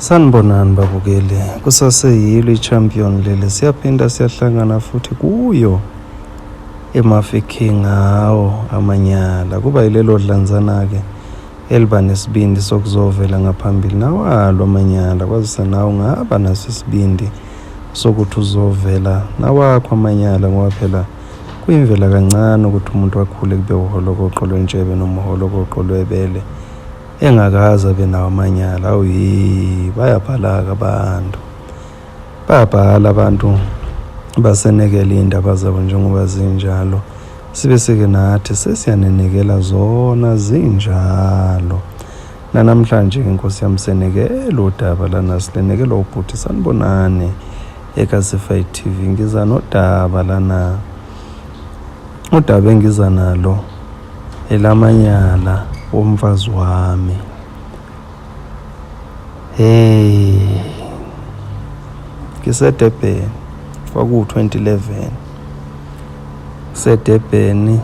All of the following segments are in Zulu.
Sanibonani babukeli, kusaseyilo i-champion leli, siyaphinda siyahlangana futhi kuyo emafikeng ngawo amanyala. Kuba yilelo dlanzana-ke eliba nesibindi sokuzovela ngaphambili nawalo amanyala, kwazisa nawe ungaba naso isibindi sokuthi uzovela nawakho amanyala, ngoba phela kuyimvela kancane ukuthi umuntu akhule kube uholokoqo lwentshebe noma uholokoqo lwebele engakaze abe nawo amanyala. Bayabhala-ke abantu basenekela iy'ndaba zabo njengoba zinjalo, sibe-ke nathi sesiyanenekela zona zinjalo. Namhlanje inkosi yami senekela udaba lana, silenekela ubhuti Sanibonani eKasified TV. Ngiza nodaba lana, udaba engiza nalo elamanyala womfazi wami. Ngisedebheni, kwaku-2011 sedebheni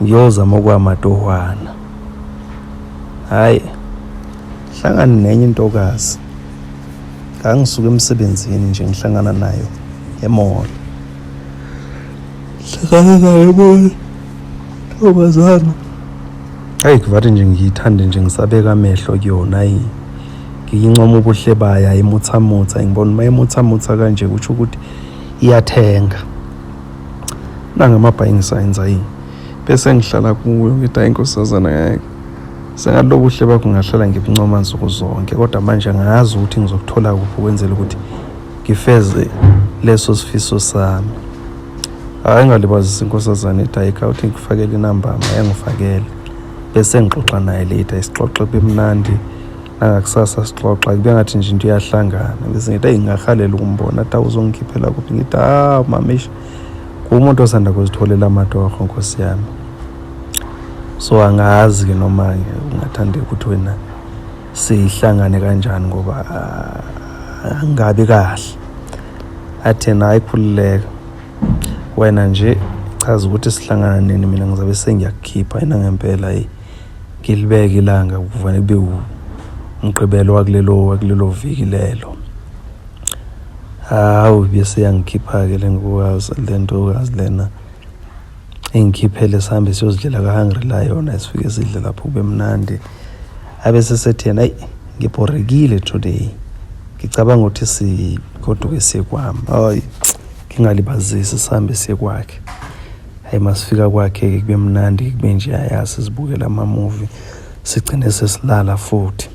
ngiyozama okwamatohwana. Hlangana nenye intokazi, ngangisuka emsebenzini nje ngihlangana nayo emall. Ntombazana kuvathi nje ngiyithande nje, ngisabeka amehlo kuyona. Ngiyincoma ubuhle bayo, ayimuthamutha. Ngibona uma imuthamutha kanje kusho ukuthi iyathenga. Nangamabhayingi signs bese ngihlala kuyo, ngithi inkosazana yake, sengathi lobuhle bakho ngahlala ngibuncoma nsuku zonke, kodwa manje ngazi ukuthi ngizokuthola kuphi ukwenzela ukuthi ngifeze leso sifiso sami. Ngalibazisa inkosazana ithi ayikawuthi ngikufakele inamba mayangifakele, bese ngixoxa naye later, isixoxe bemnandi. Nangakusasa sixoxa kube ngathi nje into iyahlangana, bese ngithi ngingahalela ukumbona, athi awuzongikhiphela kuphi. Ngithi mamish, kumuntu osanda kuzitholela amatoho nkosi yami. So angazi-ke noma ungathanda ukuthi wena sihlangane kanjani, ngoba angabi kahle. Athena ayikhululeka wena nje chaza ukuthi sihlangana nini, mina ngizabe sengiyakukhipha yena ngempela. Ngilibeke ilanga kuvane kube umgqibelo wakulelo viki lelo. Bese yangikhipha-ke le ntokazi lena, engikhiphele sihambe siyozidlela ka-Hungry Lion, sifike sidle lapho kube mnandi. Abese sethi yena ngibhorekile today, ngicabanga ukuthi sigoduke siye kwami. Ngingalibazisi, sihambe siye kwakhe. Masifika kwakhe kube mnandi, kube nje sibukela ama-movie, sigcine sesilala futhi.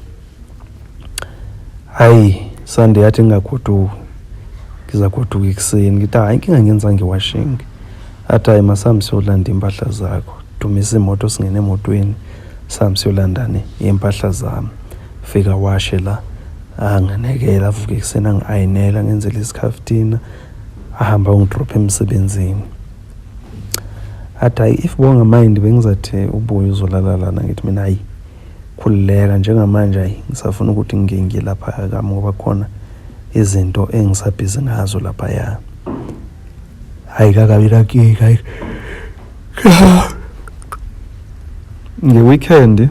Sunday yathi ngingagoduki, ngizagoduka ekuseni. Ngithi inkinga ngenza ngiwashing. Athi masambe siyolanda impahla zakho. Dumisa imoto, singene emotweni, sambe siyolanda impahla zami. Fika washe la, nganekela, avuke ekuseni angi-ayinela, ngenzela isikhaftina, ahamba ungidrop emsebenzini. Athi if bongamindi bengizathi ubuye uzolala lana. Ngithi mina khululeka njengamanje, ngisafuna ukuthi ngingenge lapha kami, ngoba khona izinto engisabhizi ngazo lapha ya. Kakabira kike nge-weekend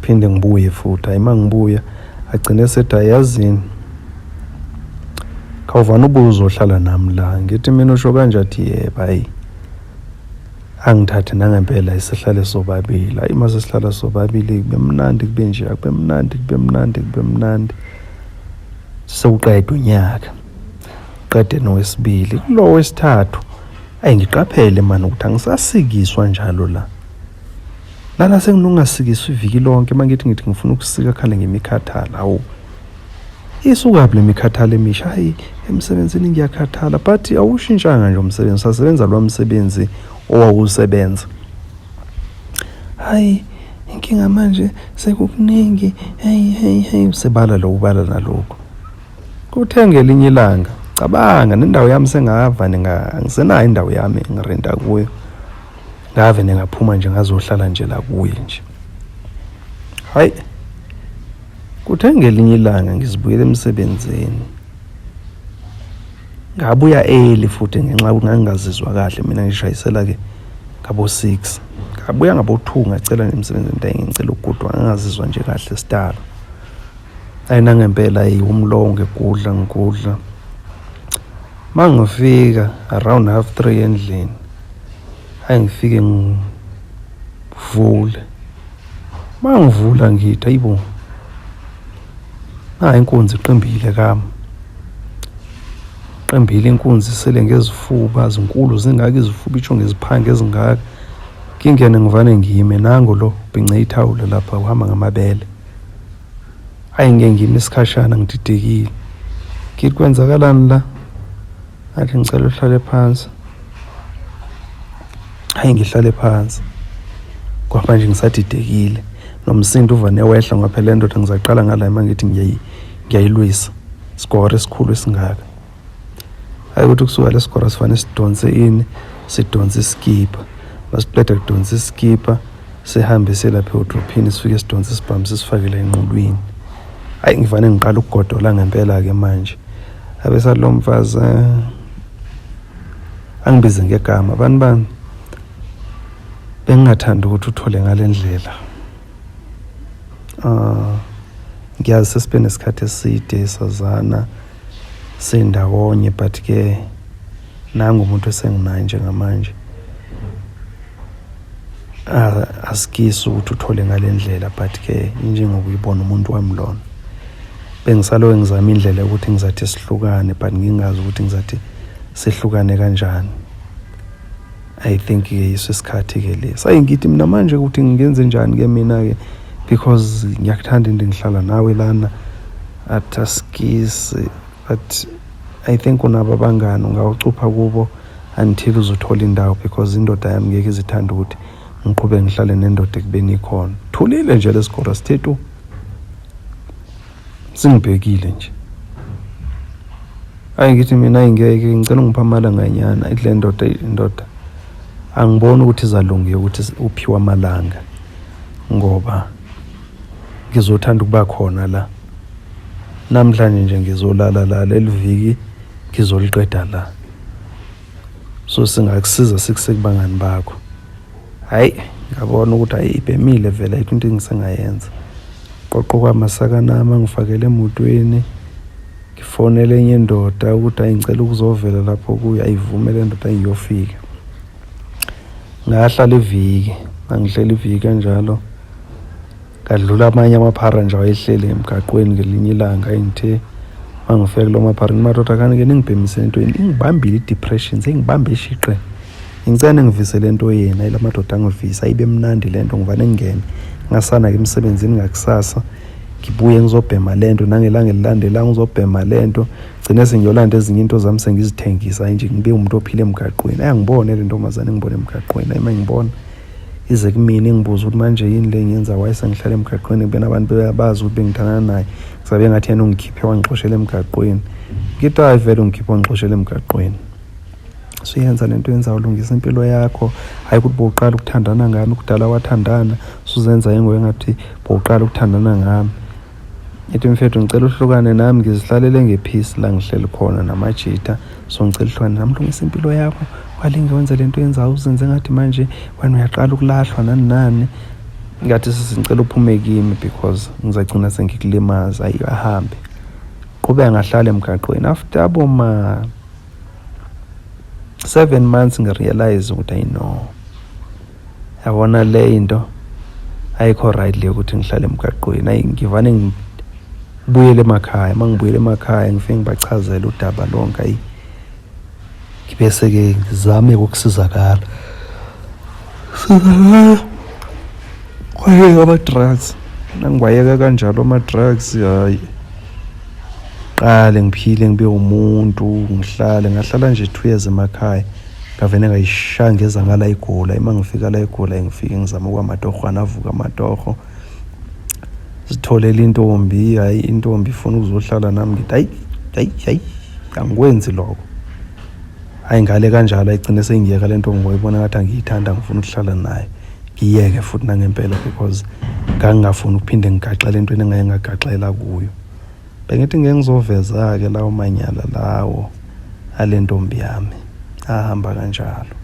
phinde ngibuye futhi. Mangibuya agcine sethi yazini, khawuvana ubuye uzohlala nami la. Ngithi mina usho kanje? Athi yebo. Angithathe nangempela isihlale sobabili. Mase sihlala sobabili kube mnandi, kube nje kube mnandi. Sewuqeda unyaka, qede nowesibili, kulo wesithathu ngiqaphele manje ukuthi angisasikiswa njalo la. Lana sengingasikiswa iviki lonke. Mangithi ngifuna ukusika khale ngemikhathala. Isuka le mikhathala emisha. Emsebenzini ngiyakhathala, but awushintshanga nje umsebenzi, sasebenza lo msebenzi owawusebenza. Inkinga manje sekukuningi. Sebala lo ubala nalokho. Kuthenga elinye ilanga, cabanga nendawo yami sengavane angisenayo indawo yami ngirenta kuyo. Ngavene ngaphuma nje ngazohlala nje la kuye nje. Kuthenga elinye ilanga ngizibuyela emsebenzini. Ngabuya early futhi ngenxa ukuthi ngangazizwa kahle. Mina ngishayisela-ke ngabo-6. Ngabuya ngabo-2 ngacela nemsebenzini ngicela ukugudwa, ngangazizwa nje kahle stalo. ayinangempela umlongo egudla ngigudla. Mangifika around 2:30 endlini, ngifike ngivule. Mangivula ngithi hayibo, inkunzi iqimbile kami. Iqimbile inkunzi sele ngezifuba zinkulu zingaka izifuba itsho ngeziphanga ezingaka. Kingene ngivane ngime nango lo bhince ithawulo lapha uhamba ngamabele. Ngeke ngime isikhashana ngididekile. Ngithi kwenzakalani la? Athi ngicela uhlale phansi. Ngihlale phansi. Kwamanje ngisadidekile. Nomsindo uvane wehla ngoba phela ndoda ngizaqala ngala mangithi ngiyayilwisa. Isikore esikhulu esingaka. Ukuthi kusuka lesikora sifane sidonse sidonse iskipa. Masiqeda kudonsa iskipa sihambe selapha edrophini sifike sidonse isibhamu sisifakele enqulwini. Ngivane ngiqala ukugodola ngempela ke manje. Abesa lo mfazi angibize ngegama bani bengingathanda ukuthi uthole ngalendlela. Ngiyazi sesibene isikhathi eside sazana sindawonye, but ke nangu umuntu esenginaye njengamanje. Asikisi ukuthi uthole ngalendlela, but ke njengokuyibona umuntu wami lona. Bengisalowe ngizama indlela ukuthi ngizathi sihlukane, but ngingazi ukuthi ngizathi sehlukane kanjani. I think ke isikhathi ke lesi. Ngithi mina manje ukuthi ngingenze njani ke mina ke, because ngiyakuthanda into ngihlala nawe lana ataskisi, but I think unabo abangani ungawucupha kubo until uzothola indawo, because indoda yami ngeke izithanda ukuthi ngiqhubeke ngihlale nendoda ekubeni ikhona. Thulile nje lesikora sithethu singibhekile nje. Ngithi mina ngeke ngicela ngipha amalanga nyana ile indoda angiboni ukuthi izalungiye ukuthi uphiwa amalanga, ngoba ngizothanda ukuba khona la. Namhlanje nje ngizolala la, leliviki ngizoliqeda la. So singakusiza sikusebangani bakho. Ngabona ukuthi ibhemile vele into engisengayenza. Qoqo kwamasaka nami ngifakele emotweni, ngifonele enye indoda ukuthi ngicela ukuzovela lapho kuyo, ayivumele indoda ngiyofika. Ngahlala iviki, ngihlela iviki kanjalo. Kadlula amanye amaphara nje wayehlele emgaqweni ngelinye ilanga ngithe mangifika lo maphara madoda kanike ningibhemise into ngibambile depression, sengibambe ishiqe. Ngicela ngivise lento yena ila madoda angivisa ayibe mnandi lento ngivane ngene. Ngasana ke emsebenzini ngakusasa ngibuye ngizobhema lento nangelanga elilandela ngizobhema lento. Gcine sengiyolanda ezinye into zami sengizithengisa nje ngibe umuntu ophile emgaqweni. Ngibone le ntombazane ngibone emgaqweni. Ngibona ize kumina ngibuza ukuthi manje yini le ngiyenza wayesengihlala emgaqweni bena abantu bebazi ukuthi bengithana naye. Ngisabe ngathi yena ungikhiphe wangixoshela emgaqweni. Ngithi vele ungikhiphe wangixoshela emgaqweni. Siyenza lento yenza ulungisa impilo yakho, hayi ukuthi boqala ukuthandana ngami kudala wathandana, suzenza yengoye ngathi boqala ukuthandana ngami. Ethi mfethu ngicela uhlukane nami ngizihlalele ngepeace la ngihleli khona namajita, so ngicela uhlukane nami lungisa impilo yakho. Kwalinge wenza lento yenza uzenze ngathi manje wena uyaqala ukulahlwa nani. Ngathi sisicela uphume kimi because ngizagcina sengikulimaza, ahambe. Qhubeka ngahlala emgaqweni. After aboma 7 months ngirealize ukuthi yabona le into ayikho right le ukuthi ngihlale emgaqweni. Ngivane ngibuyele emakhaya. Mangibuyele emakhaya ngifike ngibachazela udaba lonke. Ngibese ke ngizame ukusizakala. Kwaye ama-drugs nangibayeka kanjalo ama-drugs qale ngiphile ngibe umuntu ngahlala nje 2 years emakhaya. Ngavene ngayishanga ezangala igula. Mangifika la igula ngifike ngizama kwamatohwana avuka amatoho. Sitholela intombi, intombi ifuna ukuzohlala nami ngithi hayi angikwenzi lokho. Ngale kanjalo ayigcine sengiyeka lento ngoyibona ngathi angiyithanda ngifuna ukuhlala naye. Ngiyeke futhi nangempela because ngangafuni ukuphinde ngigaxele entweni engaye ngagaxela kuyo. Bengithi ngeke ngizoveza ke lawo manyala lawo alentombi yami ahamba kanjalo.